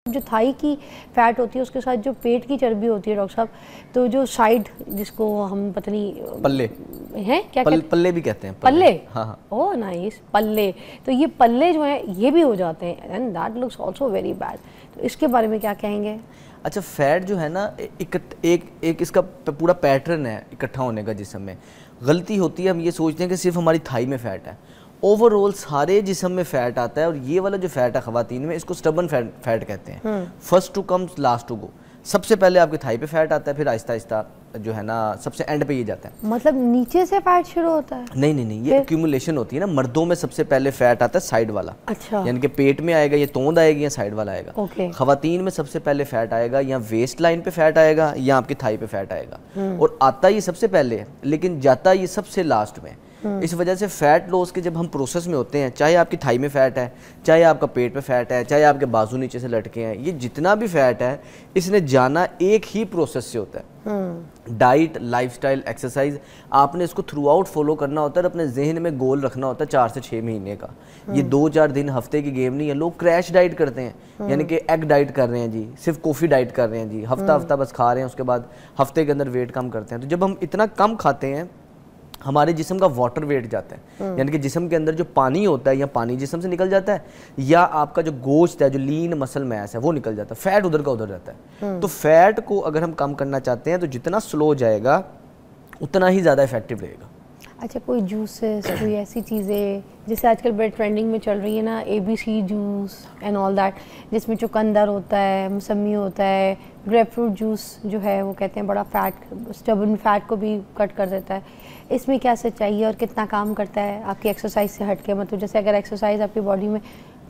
जो थाई की फैट होती है उसके साथ जो पेट की चर्बी होती है डॉक्टर साहब, तो जो साइड जिसको हम पता नहीं पल्ले हैं क्या पल्ले भी कहते हैं। पल्ले, हाँ हाँ। ओह नाइस, पल्ले। तो ये पल्ले जो हैं ये भी हो जाते हैं and that looks also very bad. तो इसके बारे में क्या कहेंगे? अच्छा, फैट जो है ना एक इसका पूरा पैटर्न है इकट्ठा होने का जिस्म में। गलती होती है, हम ये सोचते हैं कि सिर्फ हमारी थाई में फ़ैट है। ओवरऑल सारे जिस्म में फ़ैट आता है, और ये वाला जो फ़ैट है ख़वातीन में, इसको स्टबन फैट कहते हैं। First to come last to go. सबसे पहले आपके थाई पे फैट आता है, फिर आहिस्ता आहिस्ता जो है ना सबसे एंड पे ये जाता है। मतलब नीचे से फैट शुरू होता है? नहीं, ये एक्यूमुलेशन होती है ना। मर्दों में सबसे पहले फैट आता है साइड वाला। अच्छा। यानी कि पेट में आएगा, ये तोंद आएगी, या साइड वाला आएगा। ओके। खवातीन में सबसे पहले फैट आएगा या वेस्ट लाइन पे फैट आएगा या आपकी थाई पे फैट आएगा। और आता ये सबसे पहले है, लेकिन जाता ये सबसे लास्ट में। इस वजह से फैट लॉस के जब हम प्रोसेस में होते हैं, चाहे आपकी थाई में फैट है, चाहे आपका पेट में फैट है, चाहे आपके बाजू नीचे से लटके हैं, ये जितना भी फैट है इसने जाना एक ही प्रोसेस से होता है। डाइट, लाइफस्टाइल, एक्सरसाइज, आपने इसको थ्रू आउट फॉलो करना होता है और अपने जहन में गोल रखना होता है 4 से 6 महीने का। ये 2-4 दिन हफ्ते की गेम नहीं है। लोग क्रैश डाइट करते हैं, यानी कि एग डाइट कर रहे हैं जी, सिर्फ कॉफ़ी डाइट कर रहे हैं जी, हफ्ता बस खा रहे हैं, उसके बाद हफ्ते के अंदर वेट कम करते हैं। तो जब हम इतना कम खाते हैं, हमारे जिस्म का वाटर वेट जाता है, यानी कि जिस्म के अंदर जो पानी होता है, या पानी जिस्म से निकल जाता है, या आपका जो गोश्त है, जो लीन मसल मैस है, वो निकल जाता है। फैट उधर का उधर रहता है। तो फैट को अगर हम कम करना चाहते हैं तो जितना स्लो जाएगा उतना ही ज़्यादा इफेक्टिव रहेगा। अच्छा, कोई जूसेस, कोई ऐसी चीज़ें जैसे आजकल बड़े ट्रेंडिंग में चल रही है ना, ABC juice and all that, जिसमें चुकंदर होता है, मौसमी होता है, ग्रेप फ्रूट जूस जो है वो कहते हैं बड़ा फैट, स्टबन फैट को भी कट कर देता है। इसमें क्या सच्चाई है और कितना काम करता है आपकी एक्सरसाइज से हट के? मतलब जैसे अगर एक्सरसाइज आपकी बॉडी में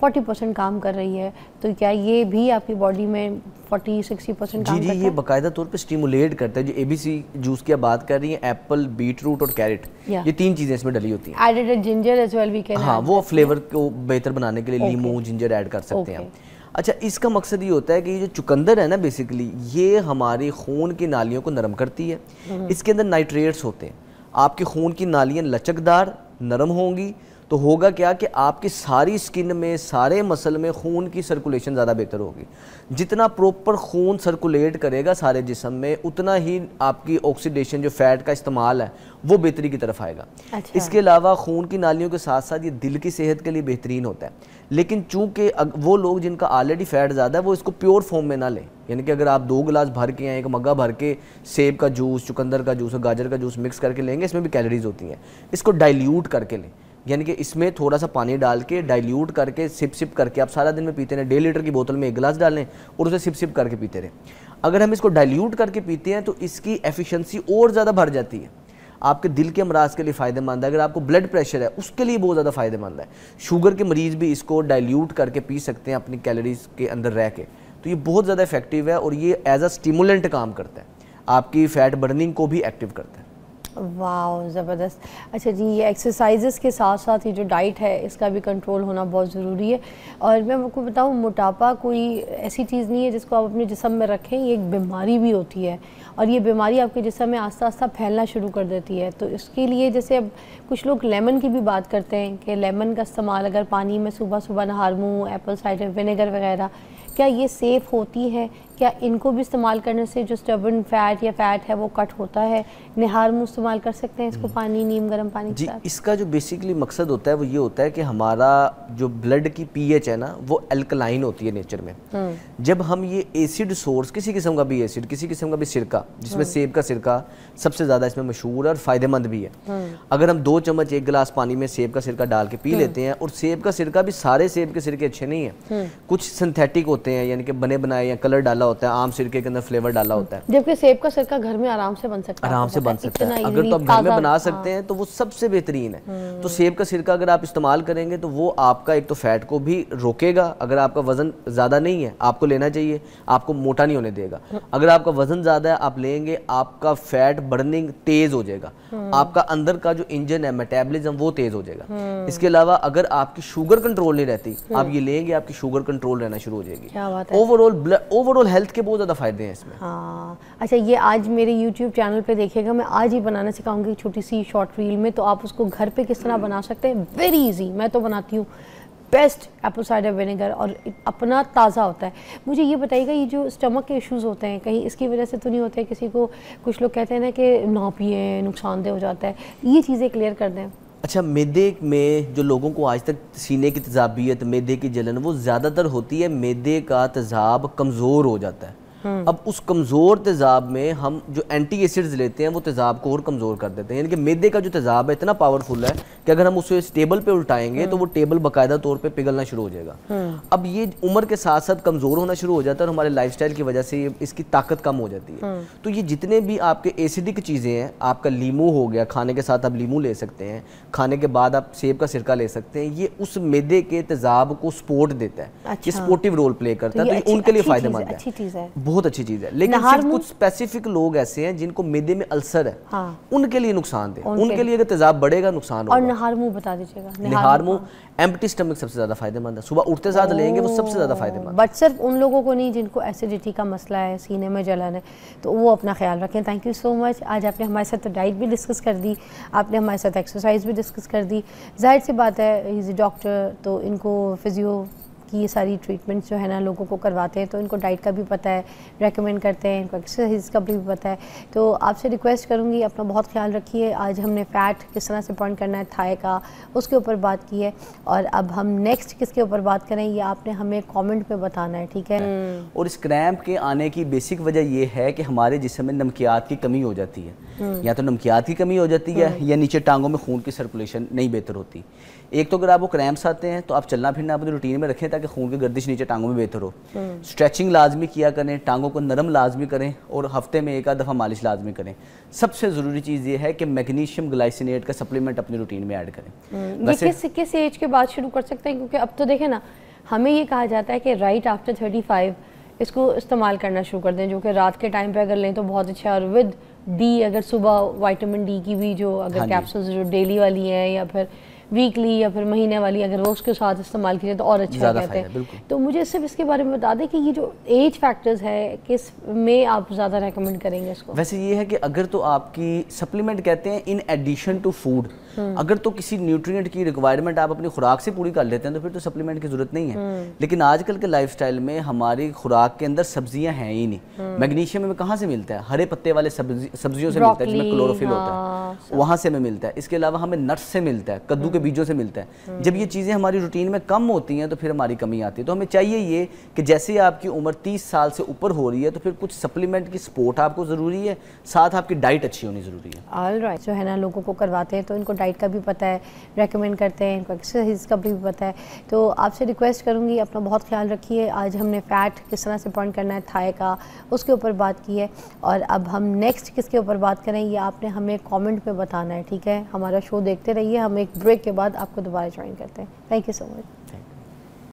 40% काम कर रही है, तो क्या ये भी आपकी बॉडी में 40-60% काम करता है? ये बाकायदा तौर पे स्टिमुलेट करता है। जो ABC जूस की आप बात कर रही हैं, एप्पल, बीट रूट और कैरेट, ये 3 चीज़ें इसमें डली होती हैं। Added ginger as well we can. हाँ, वो फ्लेवर को बेहतर बनाने के लिए नींबू, जिंजर ऐड कर सकते हैं। अच्छा, इसका मकसद ये होता है कि ये जो चुकंदर है ना, बेसिकली ये हमारी खून की नालियों को नरम करती है। इसके अंदर नाइट्रेट्स होते हैं। आपके खून की नालियाँ लचकदार, नरम होंगी, तो होगा क्या कि आपकी सारी स्किन में, सारे मसल में खून की सर्कुलेशन ज़्यादा बेहतर होगी। जितना प्रॉपर खून सर्कुलेट करेगा सारे जिस्म में, उतना ही आपकी ऑक्सीडेशन, जो फैट का इस्तेमाल है, वो बेहतरी की तरफ आएगा। अच्छा। इसके अलावा खून की नालियों के साथ साथ ये दिल की सेहत के लिए बेहतरीन होता है। लेकिन चूंकि वो लोग जिनका ऑलरेडी फैट ज़्यादा है, वो इसको प्योर फॉर्म में ना लें। यानी कि अगर आप 2 गिलास भर के हैं, एक मग्गा भर के सेब का जूस, चुकंदर का जूस और गाजर का जूस मिक्स करके लेंगे, इसमें भी कैलोरीज होती हैं। इसको डाइल्यूट करके लें, यानी कि इसमें थोड़ा सा पानी डाल के डाइल्यूट करके सिप करके आप सारा दिन में पीते रहें। 1.5 लीटर की बोतल में 1 गिलास डालें और उसे सिप करके पीते रहें। अगर हम इसको डाइल्यूट करके पीते हैं तो इसकी एफिशिएंसी और ज़्यादा बढ़ जाती है। आपके दिल के अमराज के लिए फ़ायदेमंद है। अगर आपको ब्लड प्रेशर है उसके लिए बहुत ज़्यादा फ़ायदेमंद है। शुगर के मरीज़ भी इसको डाइल्यूट करके पी सकते हैं अपनी कैलोरीज के अंदर रह के। तो ये बहुत ज़्यादा इफेक्टिव है और ये एज अ स्टिमुलेंट काम करता है, आपकी फ़ैट बर्निंग को भी एक्टिव करता है। वाह, ज़बरदस्त। अच्छा जी, ये एक्सरसाइजेस के साथ साथ ये जो डाइट है इसका भी कंट्रोल होना बहुत ज़रूरी है। और मैं आपको बताऊँ, मोटापा कोई ऐसी चीज़ नहीं है जिसको आप अपने जिस्म में रखें, ये एक बीमारी भी होती है और ये बीमारी आपके जिस्म में आस्ता आस्ता फैलना शुरू कर देती है। तो इसके लिए जैसे अब कुछ लोग लेमन की भी बात करते हैं कि लेमन का इस्तेमाल अगर पानी में सुबह सुबह नहार मुँह, एप्पल साइडर विनेगर वगैरह, क्या ये सेफ़ होती है? क्या इनको भी इस्तेमाल करने से जो स्टबन फैट या फैट है वो कट होता है? निहार मुँह इस्तेमाल कर सकते हैं इसको पानी, नीम गर्म पानी के साथ? इसका जो बेसिकली मकसद होता है वो ये होता है कि हमारा जो ब्लड की pH है ना, वो अल्कलाइन होती है नेचर में। जब हम ये एसिड सोर्स, किसी किस्म का भी एसिड, किसी किस्म का भी सिरका, जिसमें सेब का सिरका सबसे ज़्यादा इसमें मशहूर है और फ़ायदेमंद भी है। अगर हम 2 चम्मच 1 गिलास पानी में सेब का सिरका डाल के पी लेते हैं, और सेब का सिरका भी सारे सेब के सिरके अच्छे नहीं है, कुछ सिंथेटिक होते हैं, यानी कि बने बनाए या कलर डाला होता है, आम सिरके के अंदर फ्लेवर डाला होता है। जबकि सेब का सिरका घर में आराम से बन सकता है, आराम से बन सकता है। अगर तो आप घर में बना सकते हैं तो वो सबसे बेहतरीन है। तो सेब का सिरका अगर आप इस्तेमाल करेंगे तो वो आपका एक तो फैट को भी रोकेगा। अगर आपका वजन ज़्यादा नहीं है, आपको लेना चाहिए, आपको मोटा नहीं होने देगा। अगर आपका वजन ज़्यादा है, आप लेंगे, आपका फैट बर्निंग तेज़ हो जाएगा, आपका अंदर का जो इंजन है, मेटाबॉलिज्म, वो तेज़ हो जाएगा। इसके अलावा अगर आपकी शुगर कंट्रोल नहीं रहती, आप ये लेंगे, आपकी शुगर कंट्रोल रहना शुरू हो जाएगी। ओवरऑल हेल्थ के बहुत ज़्यादा फायदे हैं इसमें। हाँ, अच्छा, ये आज मेरे YouTube चैनल पे देखिएगा, मैं आज ही बनाना सिखाऊंगी छोटी सी शॉर्ट रील में, तो आप उसको घर पे किस तरह बना सकते हैं। वेरी इजी, मैं तो बनाती हूँ। बेस्ट एप्पल साइडर विनेगर और अपना ताज़ा होता है। मुझे ये बताइएगा, ये जो स्टमक के इश्यूज़ होते हैं कहीं इसकी वजह से तो नहीं होते? किसी को, कुछ लोग कहते हैं ना कि ना पिए नुकसानदेह हो जाता है, ये चीज़ें क्लियर कर दें। अच्छा, मैदे में जो लोगों को आज तक सीने की तेज़ाबियत, मैदे की जलन, वो ज़्यादातर होती है मैदे का तेज़ाब कमज़ोर हो जाता है। अब उस कमज़ोर तेज़ाब में हम जो एंटी एसिड्स लेते हैं वो तेज़ाब को और कमज़ोर कर देते हैं। यानी कि मैदे का जो तेज़ाब है इतना पावरफुल है कि अगर हम उसे टेबल पे उल्टाएंगे तो वो टेबल बाकायदा तौर पे पिघलना शुरू हो जाएगा। अब ये उम्र के साथ साथ कमज़ोर होना शुरू हो जाता है और हमारे लाइफस्टाइल की वजह से इसकी ताकत कम हो जाती है। तो ये जितने भी आपके एसिडिक चीज़ें हैं, आपका लीमू हो गया, खाने के साथ आप लीमू ले सकते हैं, खाने के बाद आप सेब का सिरका ले सकते हैं, ये उस मैदे के तेज़ाब को सपोर्ट देता है। ये सपोर्टिव रोल प्ले करता है, तो उनके लिए फ़ायदेमंद है, बहुत अच्छी चीज़ है। लेकिन सिर्फ कुछ स्पेसिफिक लोग ऐसे हैं जिनको मैदे में अल्सर है, उनके लिए नुकसान दे, उनके लिए अगर तेज़ाब बढ़ेगा नुकसान होगा। और नहार मुंह बता दीजिएगा। नहार मुंह एम्प्टी स्टमक सबसे ज़्यादा फायदेमंद है, सुबह उठते साथ लेंगे वो सबसे ज़्यादा फायदेमंद। बट सिर्फ उन लोगों को नहीं जिनको एसिडिटी का मसला है, सीने में जलन है, तो वो अपना ख्याल रखें। Thank you so much. आज आपने हमारे साथ तो डाइट भी डिस्कस कर दी, आपने हमारे साथ एक्सरसाइज भी डिस्कस कर दी। जाहिर सी बात है, ही इज़ अ डॉक्टर, तो इनको फिजियो कि ये सारी ट्रीटमेंट्स जो है ना लोगों को करवाते हैं, तो इनको डाइट का भी पता है, रेकमेंड करते हैं, इनको एक्सरसाइज का भी पता है। तो आपसे रिक्वेस्ट करूँगी अपना बहुत ख्याल रखिए। आज हमने फ़ैट किस तरह से बर्न करना है थाई का, उसके ऊपर बात की है, और अब हम नेक्स्ट किसके ऊपर बात करें ये आपने हमें कमेंट में बताना है, ठीक है। और इस क्रैम्प के आने की बेसिक वजह ये है कि हमारे जिस्म में नमकियात की कमी हो जाती है, या तो नमकियात की कमी हो जाती है या नीचे टांगों में खून की सर्कुलेशन नहीं बेहतर होती। एक तो अगर आपको क्रैम्प्स आते हैं तो आप चलना फिरना अपनी रूटीन में रखें ताकि खून की गर्दिश नीचे टांगों में बेहतर हो। स्ट्रेचिंग लाजमी किया करें, टांगों को नरम लाजमी करें, और हफ्ते में एक आध दफ़ा मालिश लाजमी करें। सबसे ज़रूरी चीज़ ये है कि मैग्नीशियम ग्लाइसिनेट का सप्लीमेंट अपनी रूटीन में ऐड करें। ये किस एज के बाद शुरू कर सकते हैं? क्योंकि अब तो देखें ना, हमें ये कहा जाता है कि राइट आफ्टर 35 इसको इस्तेमाल करना शुरू कर दें, जो कि रात के टाइम पे अगर लें तो बहुत अच्छा। और विद डी, अगर सुबह विटामिन डी की भी जो अगर कैप्सूल्स जो डेली वाली हैं या फिर वीकली या फिर महीने वाली, अगर वो उसके साथ इस्तेमाल कीजिए तो और अच्छा कहते हैं। तो मुझे सिर्फ इसके बारे में बता दें कि ये जो एज फैक्टर्स है किस में आप ज़्यादा रेकमेंड करेंगे इसको? वैसे ये है कि अगर तो आपकी सप्लीमेंट कहते हैं इन एडिशन टू फूड, अगर तो किसी न्यूट्रिएंट की रिक्वायरमेंट आप अपनी खुराक से पूरी कर लेते हैं तो फिर तो सप्लीमेंट की जरूरत नहीं है। लेकिन आजकल के लाइफस्टाइल में हमारी खुराक के अंदर सब्जियां हैं ही नहीं। मैग्नीशियम हमें कहाँ से मिलता है? हरे पत्ते वाले सब्जियों से मिलता है जिसमें क्लोरोफिल होता है, वहाँ से हमें मिलता है। इसके अलावा हमें नट्स से मिलता है, कद्दू के बीजों से मिलता है। जब ये चीज़ें हमारी रूटीन में कम होती हैं तो फिर हमारी कमी आती है। तो हमें चाहिए ये कि जैसे आपकी उम्र 30 साल से ऊपर हो रही है तो फिर कुछ सप्लीमेंट की सपोर्ट आपको ज़रूरी है, साथ आपकी डाइट अच्छी होनी ज़रूरी है। ऑलराइट, जो है ना लोगों को करवाते हैं तो इनको डाइट का भी पता है, रेकमेंड करते हैं, इनको एक्सरसाइज का भी पता है। तो आपसे रिक्वेस्ट करूँगी अपना बहुत ख्याल रखिए। आज हमने फ़ैट किस तरह से बर्न करना है थाई का, उसके ऊपर बात की है, और अब हम नेक्स्ट किसके ऊपर बात करें ये आपने हमें कमेंट में बताना है, ठीक है। हमारा शो देखते रहिए, हम एक ब्रेक के बाद आपको दोबारा ज्वाइन करते हैं। Thank you so much.